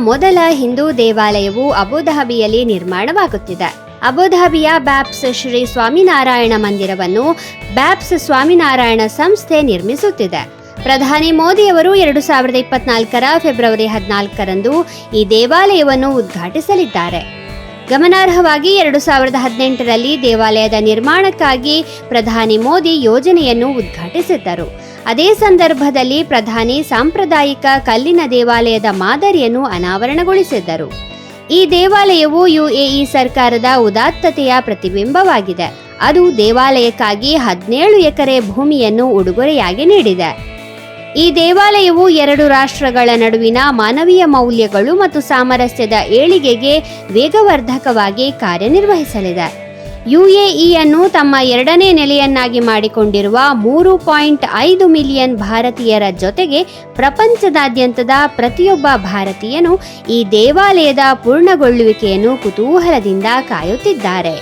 ಮೊದಲ ಹಿಂದೂ ದೇವಾಲಯವು ಅಬುಧಾಬಿಯಲ್ಲಿ ನಿರ್ಮಾಣವಾಗುತ್ತಿದೆ. ಅಬುಧಾಬಿಯ ಬ್ಯಾಪ್ಸ್ ಶ್ರೀ ಸ್ವಾಮಿನಾರಾಯಣ ಮಂದಿರವನ್ನು ಬ್ಯಾಪ್ಸ್ ಸ್ವಾಮಿನಾರಾಯಣ ಸಂಸ್ಥೆ ನಿರ್ಮಿಸುತ್ತಿದೆ. ಪ್ರಧಾನಿ ಮೋದಿಯವರು 2024 ಫೆಬ್ರವರಿ 14ರಂದು ಈ ದೇವಾಲಯವನ್ನು ಉದ್ಘಾಟಿಸಲಿದ್ದಾರೆ. ಗಮನಾರ್ಹವಾಗಿ 2018ರಲ್ಲಿ ದೇವಾಲಯದ ನಿರ್ಮಾಣಕ್ಕಾಗಿ ಪ್ರಧಾನಿ ಮೋದಿ ಯೋಜನೆಯನ್ನು ಉದ್ಘಾಟಿಸಿದ್ದರು. ಅದೇ ಸಂದರ್ಭದಲ್ಲಿ ಪ್ರಧಾನಿ ಸಾಂಪ್ರದಾಯಿಕ ಕಲ್ಲಿನ ದೇವಾಲಯದ ಮಾದರಿಯನ್ನು ಅನಾವರಣಗೊಳಿಸಿದ್ದರು. ಈ ದೇವಾಲಯವು ಯುಎಇ ಸರ್ಕಾರದ ಉದಾತ್ತತೆಯ ಪ್ರತಿಬಿಂಬವಾಗಿದೆ. ಅದು ದೇವಾಲಯಕ್ಕಾಗಿ 17 ಎಕರೆ ಭೂಮಿಯನ್ನು ಉಡುಗೊರೆಯಾಗಿ ನೀಡಿದೆ. ಈ ದೇವಾಲಯವು 2 ರಾಷ್ಟ್ರಗಳ ನಡುವಿನ ಮಾನವೀಯ ಮೌಲ್ಯಗಳು ಮತ್ತು ಸಾಮರಸ್ಯದ ಏಳಿಗೆಗೆ ವೇಗವರ್ಧಕವಾಗಿ ಕಾರ್ಯನಿರ್ವಹಿಸಲಿದೆ. ಯುಎಇಯನ್ನು ತಮ್ಮ 2ನೇ ನೆಲೆಯನ್ನಾಗಿ ಮಾಡಿಕೊಂಡಿರುವ 3.5 ಮಿಲಿಯನ್ ಭಾರತೀಯರ ಜೊತೆಗೆ ಪ್ರಪಂಚದಾದ್ಯಂತದ ಪ್ರತಿಯೊಬ್ಬ ಭಾರತೀಯನು ಈ ದೇವಾಲಯದ ಪೂರ್ಣಗೊಳ್ಳುವಿಕೆಯನ್ನು ಕುತೂಹಲದಿಂದ ಕಾಯುತ್ತಿದ್ದಾರೆ.